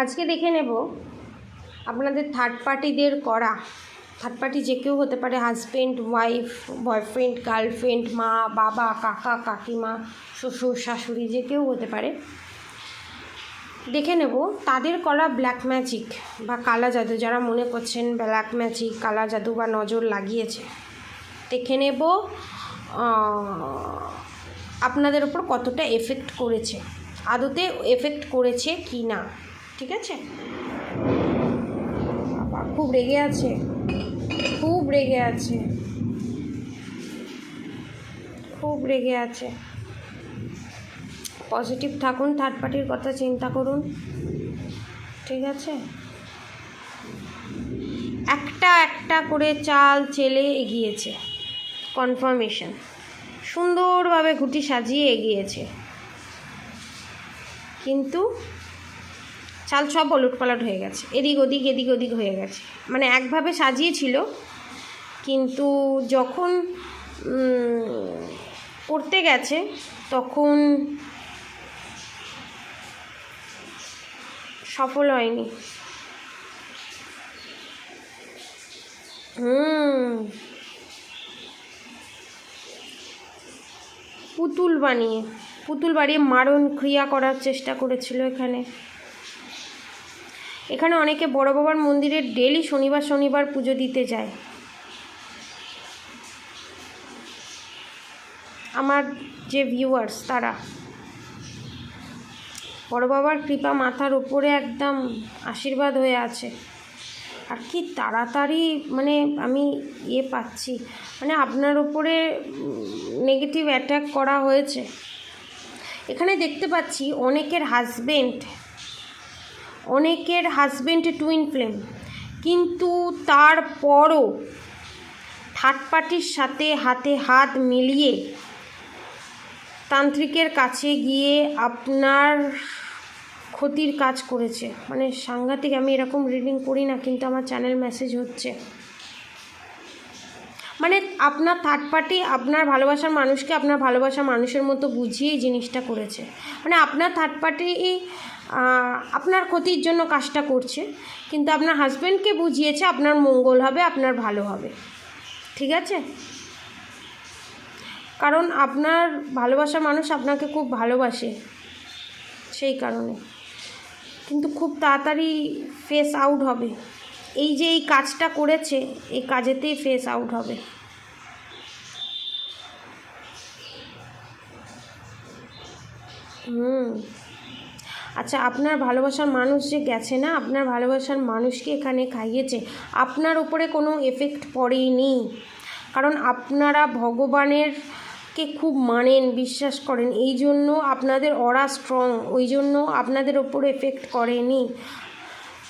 আজকে দেখে নেব আপনাদের থার্ড পার্টিদের করা। থার্ড পার্টি যে কেউ হতে পারে, হাজব্যান্ড, ওয়াইফ, বয়ফ্রেন্ড, গার্লফ্রেন্ড, মা, বাবা, কাকা, কাকিমা, শ্বশুর, শাশুড়ি, যে কেউ হতে পারে। দেখে নেব তাদের করা ব্ল্যাক ম্যাজিক বা কালা জাদু, যারা মনে করছেন ব্ল্যাক ম্যাজিক, কালা জাদু বা নজর লাগিয়েছে। দেখে নেব আপনাদের ওপর কতটা এফেক্ট করেছে, আদতে এফেক্ট করেছে কি না। ঠিক আছে? বাবা খুব রেগে আছে, খুব রেগে আছে, খুব রেগে আছে। পজিটিভ থাকুন, থার্ড পার্টির কথা চিন্তা করুন। ঠিক আছে? একটা একটা করে চাল চেলে এগিয়েছে, কনফার্মেশন সুন্দরভাবে ঘুঁটি সাজিয়ে এগিয়েছে, কিন্তু চাল সব ওলটপালট হয়ে গেছে, এদিক ওদিক এদিক ওদিক হয়ে গেছে। মানে একভাবে সাজিয়েছিল, কিন্তু যখন করতে গেছে তখন সফল হয়নি। পুতুল বানিয়ে মারণ ক্রিয়া করার চেষ্টা করেছিল। এখানে অনেকে বড় বাবার মন্দিরে ডেলি শনিবার পুজো দিতে যায়। আমার যে ভিউয়ার্স, তারা বড় বাবার কৃপা মাথার উপরে একদম আশীর্বাদ হয়ে আছে। আর কি তাড়াতাড়ি মানে আমি পাচ্ছি, মানে আপনার উপরে নেগেটিভ অ্যাটাক করা হয়েছে। এখানে দেখতে পাচ্ছি অনেকের হাজবেন্ড টুইন ফ্লেম, কিন্তু তারপরও থার্ড পার্টির সাথে হাতে হাত মিলিয়ে তান্ত্রিকের কাছে গিয়ে আপনার ক্ষতির কাজ করেছে। মানে সাংঘাতিক। আমি এরকম রিডিং করি না, কিন্তু আমার চ্যানেল মেসেজ হচ্ছে। মানে আপনার থার্ড পার্টি আপনার ভালোবাসার মানুষকে আপনার ভালোবাসার মানুষের মতো বুঝিয়েই জিনিসটা করেছে। মানে আপনার থার্ড পার্টি আপনার ক্ষতির জন্য কাজটা করছে, কিন্তু আপনার হাজব্যান্ডকে বুঝিয়েছে আপনার মঙ্গল হবে, আপনার ভালো হবে। ঠিক আছে? কারণ আপনার ভালোবাসার মানুষ আপনাকে খুব ভালোবাসে, সেই কারণে। কিন্তু খুব তাড়াতাড়ি ফেস আউট হবে। এই যে এই কাজটা করেছে, এই কাজেতেই ফেস আউট হবে। আচ্ছা, আপনার ভালোবাসার মানুষ যে গেছে না, আপনার ভালোবাসার মানুষকে এখানে খাইয়েছে, আপনার উপরে কোনো এফেক্ট পড়েনি। কারণ আপনারা ভগবানেরকে খুব মানেন, বিশ্বাস করেন, এই জন্য আপনাদের অরা স্ট্রং, ওই জন্য আপনাদের ওপরে এফেক্ট করেনি।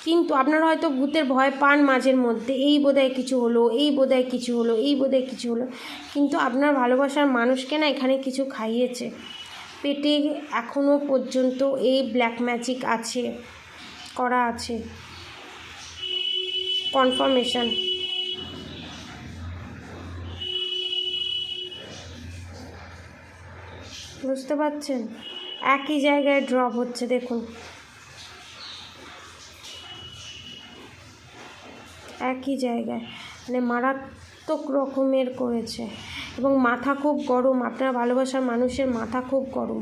কিন্তু আপনারা হয়তো ভূতের ভয় পান মাঝের মধ্যে, এই বোধহয় কিছু হলো, এই বোধহয় কিছু হলো, এই বোধহয় কিছু হলো। কিন্তু আপনার ভালোবাসার মানুষকে না এখানে কিছু খাইয়েছে। পেটে এখনও পর্যন্ত এই ব্ল্যাক ম্যাজিক আছে, করা আছে। কনফার্মেশন। বুঝতে পারছেন? একই জায়গায় ড্রপ হচ্ছে, দেখুন, একই জায়গায়। মানে মারাত্মক রকমের করেছে, এবং মাথা খুব গরম। আপনার ভালোবাসার মানুষের মাথা খুব গরম।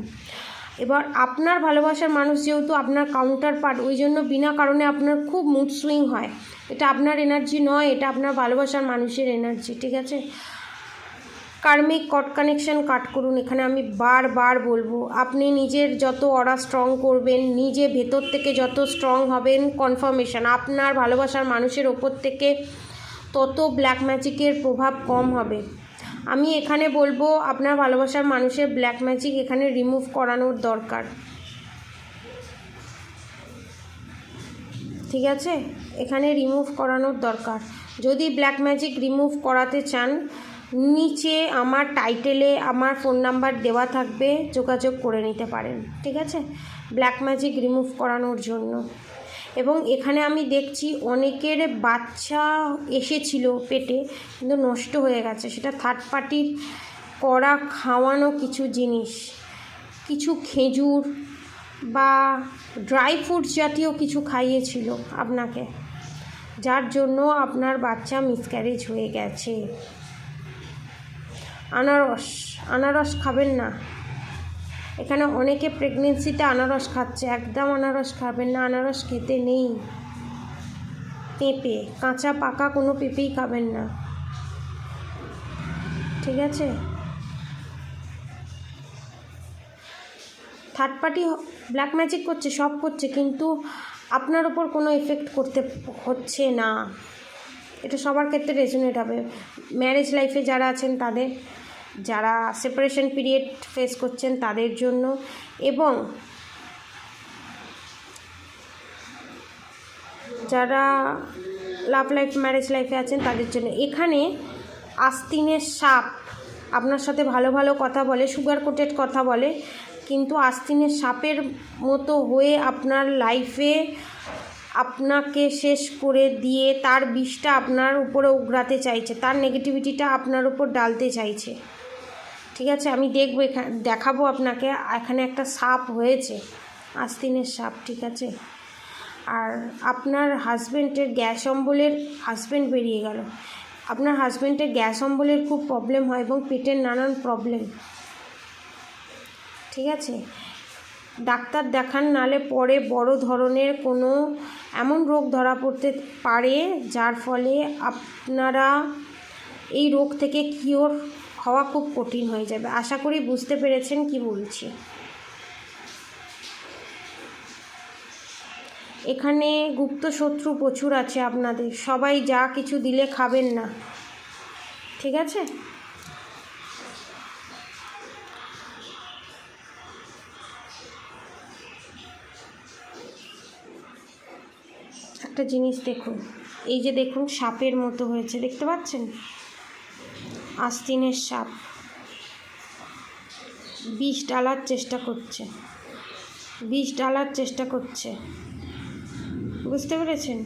এবার আপনার ভালোবাসার মানুষ যেহেতু আপনার কাউন্টার পার্ট, ওই জন্য বিনা কারণে আপনার খুব মুড সুইং হয়। এটা আপনার এনার্জি নয়, এটা আপনার ভালোবাসার মানুষের এনার্জি। ঠিক আছে? কার্মিক কট কানেকশন কাট করুন। এখানে আমি বারবার বলবো, আপনি নিজের যত অরা স্ট্রং করবেন, নিজে ভেতর থেকে যত স্ট্রং হবেন, কনফার্মেশন আপনার ভালোবাসার মানুষের ওপর থেকে তত ব্ল্যাক ম্যাজিকের প্রভাব কম হবে। আমি এখানে বলবো আপনার ভালোবাসার মানুষের ব্ল্যাক ম্যাজিক এখানে রিমুভ করানোর দরকার। ঠিক আছে? এখানে রিমুভ করানোর দরকার। যদি ব্ল্যাক ম্যাজিক রিমুভ করাতে চান, নিচে আমার টাইটেলে আমার ফোন নাম্বার দেওয়া থাকবে, যোগাযোগ করে নিতে পারেন। ঠিক আছে? ব্ল্যাক ম্যাজিক রিমুভ করানোর জন্য। এবং এখানে আমি দেখছি অনেকের বাচ্চা এসেছিল পেটে, কিন্তু নষ্ট হয়ে গেছে। সেটা থার্ড পার্টির করা খাওয়ানো কিছু জিনিস, কিছু খেজুর বা ড্রাই ফ্রুটস জাতীয় কিছু খাইয়েছিল আপনাকে, যার জন্য আপনার বাচ্চা মিসক্যারেজ হয়ে গেছে। আনারস খাবেন না। এখানে অনেকে প্রেগনেন্সিতে আনারস খাচ্ছে, একদম আনারস খাবেন না, আনারস খেতে নেই। পেঁপে, কাঁচা পাকা কোনো পেঁপেই খাবেন না, ঠিক আছে? থার্ড পার্টি ব্ল্যাক ম্যাজিক করছে, সব করছে, কিন্তু আপনার ওপর কোনো এফেক্ট করতে হচ্ছে না। এটা সবার ক্ষেত্রে রেজোনেট হবে। ম্যারেজ লাইফে যারা আছেন তাদের, যারা সেপারেশন পিরিয়ড ফেস করছেন তাদের জন্য, এবং যারা লাভ লাইফ ম্যারেজ লাইফে আছেন তাদের জন্য। এখানে আস্তিনের সাপ আপনার সাথে ভালো ভালো কথা বলে, সুগার কোটেড কথা বলে, কিন্তু আস্তিনের সাপের মতো হয়ে আপনার লাইফে আপনাকে শেষ করে দিয়ে তার বিষটা আপনার উপরে উগড়াতে চাইছে, তার নেগেটিভিটিটা আপনার উপর ডালতে চাইছে, ঠিক আছে? আমি দেখবো, দেখাবো আপনাকে। এখানে একটা সাপ হয়েছে, আস্তিনের সাপ, ঠিক আছে? আর আপনার হাজব্যান্ডের গ্যাস অম্বলের, হাজব্যান্ড বেরিয়ে গেল, আপনার হাজব্যান্ডের গ্যাস অম্বলের খুব প্রবলেম হয় এবং পেটের নানান প্রবলেম, ঠিক আছে? ডাক্তার দেখান, নালে পরে বড় ধরনের কোনো এমন রোগ ধরা পড়তে পারে যার ফলে আপনারা এই রোগ থেকে কিওর হওয়া খুব কঠিন হয়ে যাবে। আশা করি বুঝতে পেরেছেন কি বলছি। এখানে গুপ্ত শত্রু প্রচুর আছে আপনাদের, সবাই যা কিছু দিলে খাবেন না, ঠিক আছে? একটা জিনিস দেখুন, এই যে দেখুন সাপের মতো হয়েছে, দেখতে পাচ্ছেন? আস্তিনের সাপ বিষ ঢালার চেষ্টা করছে, বিষ ঢালার চেষ্টা করছে, বুঝতে পেরেছেন?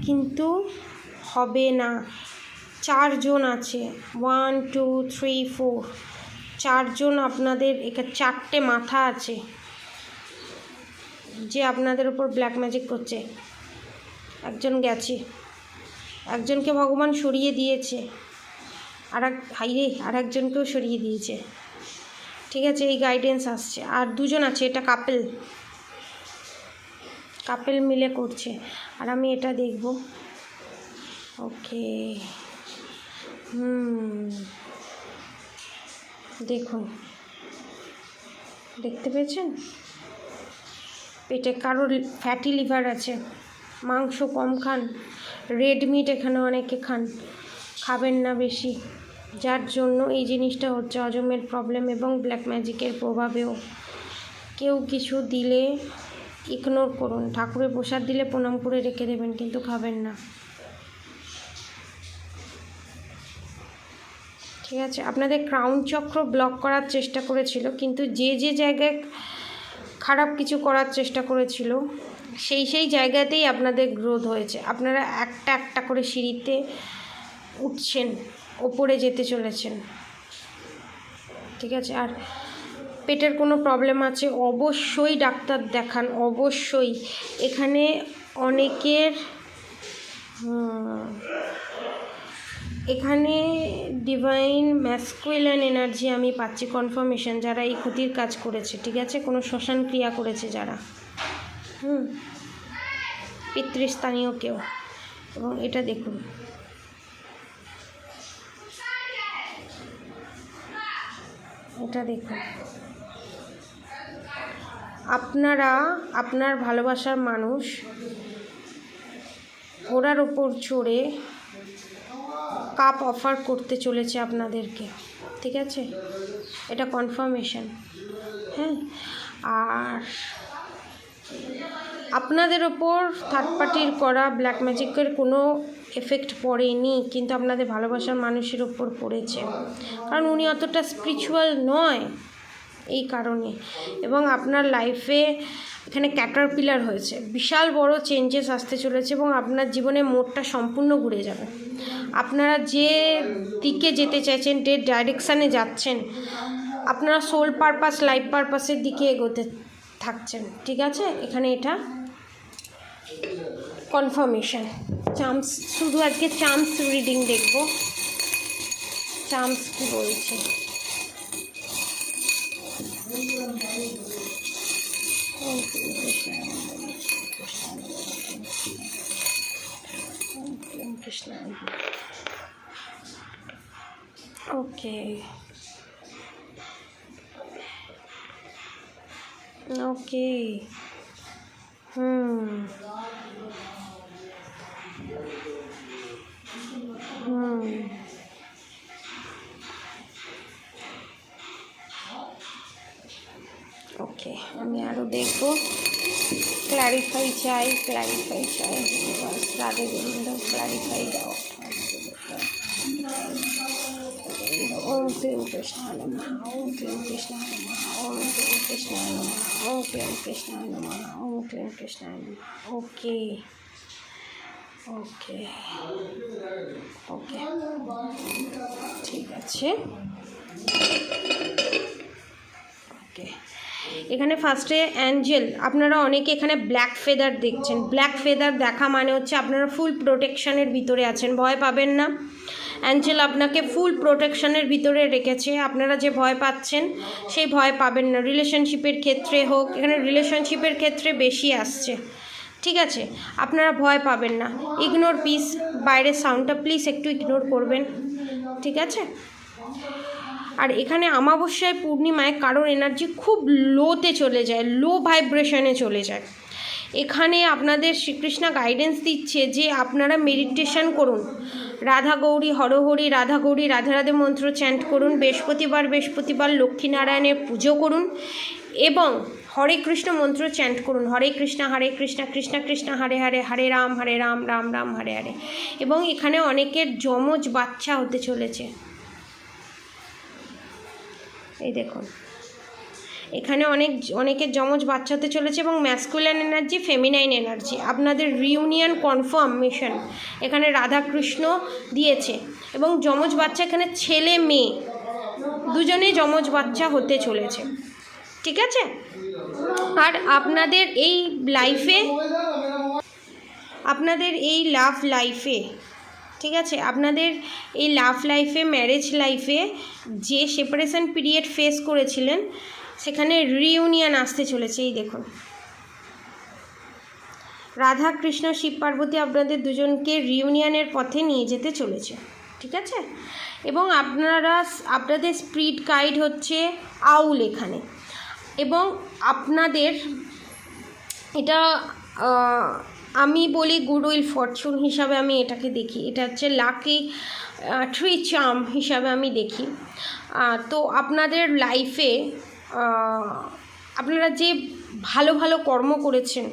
কিন্তু হবে না। 4 জন আছে, 1 2 3 4, 4 জন আপনাদের, এখানে 4টে মাথা আছে যে আপনাদের উপর ব্ল্যাক ম্যাজিক করছে। একজন গেছে, একজনকে ভগবান সরিয়ে দিয়েছে, আর একজনকেও সরিয়ে দিয়েছে, ঠিক আছে? এই গাইডেন্স আসছে। আর 2 জন আছে, এটা কাপেল মিলে করছে। আর আমি এটা দেখব, ওকে। দেখুন, দেখতে পেয়েছেন? পেটে কারোর ফ্যাটি লিভার আছে, মাংস কম খান, রেড মিট এখানে অনেকে খাবেন না বেশি, যার জন্য এই জিনিসটা হচ্ছে, হজমের প্রবলেম এবং ব্ল্যাক ম্যাজিকের প্রভাবেও। কেউ কিছু দিলে ইগনোর করুন, ঠাকুরের প্রসাদ দিলে প্রণাম করে রেখে দেবেন, কিন্তু খাবেন না, ঠিক আছে? আপনাদের ক্রাউন চক্র ব্লক করার চেষ্টা করেছিল, কিন্তু যে জায়গায় খারাপ কিছু করার চেষ্টা করেছিল সেই জায়গাতেই আপনাদের গ্রোথ হয়েছে। আপনারা একটা একটা করে সিঁড়িতে উঠছেন, ওপরে যেতে চলেছেন, ঠিক আছে? আর পেটের কোনো প্রবলেম আছে অবশ্যই ডাক্তার দেখান, অবশ্যই। এখানে অনেকের এখানে ডিভাইন ম্যাসকুলিন এনার্জি আমি পাচ্ছি, কনফার্মেশন, যারা এই ক্ষতির কাজ করেছে, ঠিক আছে? কোনো শ্মশান ক্রিয়া করেছে যারা, পিতৃস্থানীয় কেউ। এবং এটা দেখুন, এটা দেখুন, আপনারা আপনার ভালোবাসার মানুষ ঘোড়ার ওপর চড়ে কাপ অফার করতে চলেছে আপনাদেরকে, ঠিক আছে? এটা কনফার্মেশন, হ্যাঁ। আর আপনাদের ওপর থার্ড পার্টির করা ব্ল্যাক ম্যাজিকের কোনো এফেক্ট পড়েনি, কিন্তু আপনাদের ভালোবাসার মানুষের ওপর পড়েছে, কারণ উনি অতটা স্পিরিচুয়াল নয় এই কারণে। এবং আপনার লাইফে এখানে ক্যাটারপিলার হয়েছে, বিশাল বড় চেঞ্জেস আসতে চলেছে এবং আপনার জীবনে মোড়টা সম্পূর্ণ ঘুরে যাবে। আপনারা যে দিকে যেতে চাইছেন, যে ডাইরেকশানে যাচ্ছেন, আপনারা সোল পারপাস, লাইফ পারপাসের দিকে এগোতে থাকছেন, ঠিক আছে। এখানে এটা কনফার্মেশন। চার্মস, শুধু আজকে চার্মস রিডিং দেখব, চার্মস কি বলছে। ওকে ওকে ওকে, আমি আরও দেখবো। ক্ল্যারিফাই চাই, ক্ল্যারিফাই চাই, রাধে গোবিন্দ ক্ল্যারিফাই দাও। ওম ক্লীম কৃষ্ণায় নমঃ, ওম ক্লীম কৃষ্ণায় নমঃ, ওম ক্লীম কৃষ্ণায় নমঃ, ওম ক্লীম কৃষ্ণায় নমঃ, ওম ক্লীম কৃষ্ণায় নমঃ। ওকে ওকে ওকে, ঠিক আছে। ওকে, এখানে ফার্স্টে অ্যাঞ্জেল, আপনারা অনেকে এখানে ব্ল্যাক ফেদার দেখছেন। ব্ল্যাক ফেদার দেখা মানে হচ্ছে আপনারা ফুল প্রোটেকশানের ভিতরে আছেন, ভয় পাবেন না। অ্যাঞ্জেল আপনাকে ফুল প্রোটেকশানের ভিতরে রেখেছে, আপনারা যে ভয় পাচ্ছেন সেই ভয় পাবেন না। রিলেশনশিপের ক্ষেত্রে হোক, এখানে রিলেশনশিপের ক্ষেত্রে বেশি আসছে, ঠিক আছে। আপনারা ভয় পাবেন না। ইগনোর পিস, বাইরের সাউন্ডটা প্লিজ একটু ইগনোর করবেন, ঠিক আছে। আর এখানে অমাবস্যায় পূর্ণিমায় কারোর এনার্জি খুব লোতে চলে যায়, লো ভাইব্রেশনে চলে যায়। এখানে আপনাদের শ্রীকৃষ্ণ গাইডেন্স দিচ্ছে যে আপনারা মেডিটেশন করুন, রাধা গৌরী হরহরি, রাধা গৌরী রাধা রাধে মন্ত্র চ্যান্ট করুন, বৃহস্পতিবার লক্ষ্মীনারায়ণের পুজো করুন এবং হরে কৃষ্ণ মন্ত্র চ্যান্ট করুন। হরে কৃষ্ণ কৃষ্ণ কৃষ্ণ হরে হরে, হরে রাম রাম রাম হরে হরে। এবং এখানে অনেকের যমজ বাচ্চা হতে চলেছে, এই দেখুন এখানে অনেকের যমজ বাচ্চা হতে চলেছে। এবং ম্যাসকুলিন এনার্জি, ফেমিনাইন এনার্জি, আপনাদের রিউনিয়ন কনফার্মেশন এখানে রাধাকৃষ্ণ দিয়েছে। এবং যমজ বাচ্চা এখানে ছেলে মেয়ে দুজনেই যমজ বাচ্চা হতে চলেছে, ঠিক আছে। আর আপনাদের এই লাইফে, আপনাদের এই লাভ লাইফে, ঠিক আছে, আপনাদের এই লাভ লাইফে, ম্যারেজ লাইফে যে সেপারেশন পিরিয়ড ফেস করেছিলেন সেখানে রিউনিয়ন আসতে চলেছে। এই দেখুন রাধা কৃষ্ণ শিব পার্বতী আপনাদের দুজনকে রিউনিয়নের পথে নিয়ে যেতে চলেছে, ঠিক আছে। এবং আপনাদের স্পিরিট গাইড হচ্ছে আউল এখানে। এবং আপনাদের এটা আমি বলি গুড উইল ফরচুন হিসাবে আমি এটাকে দেখি, এটা হচ্ছে লাকি ট্রি চার্ম হিসাবে আমি দেখি। তো আপনাদের লাইফে আপনারা যে ভালো ভালো কর্ম করেছেন,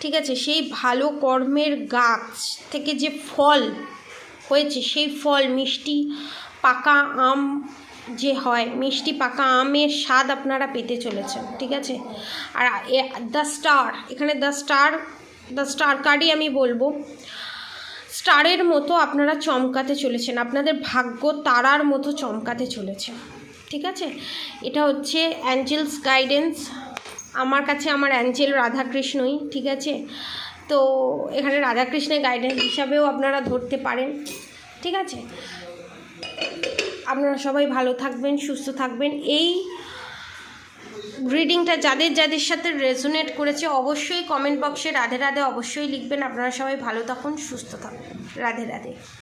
ঠিক আছে, সেই ভালো কর্মের গাছ থেকে যে ফল হয়েছে সেই ফল মিষ্টি পাকা আম যে হয়, মিষ্টি পাকা আমের স্বাদ আপনারা পেতে চলেছেন, ঠিক আছে। আর দ্য স্টার, এখানে দ্য স্টার কার্ডই আমি বলবো স্টারের মতো আপনারা চমকাতে চলেছেন, আপনাদের ভাগ্য তারার মতো চমকাতে চলেছে, ঠিক আছে। এটা হচ্ছে অ্যাঞ্জেলস গাইডেন্স। আমার কাছে আমার অ্যাঞ্জেল রাধাকৃষ্ণই, ঠিক আছে। তো এখানে রাধাকৃষ্ণের গাইডেন্স হিসাবেও আপনারা ধরতে পারেন, ঠিক আছে। আপনারা সবাই ভালো থাকবেন, সুস্থ থাকবেন। এই রিডিংটা যাদের সাথে রেজোনেট করেছে অবশ্যই কমেন্ট বক্সে রাধে রাধে অবশ্যই লিখবেন। আপনারা সবাই ভালো থাকুন, সুস্থ থাকুন। রাধে রাধে।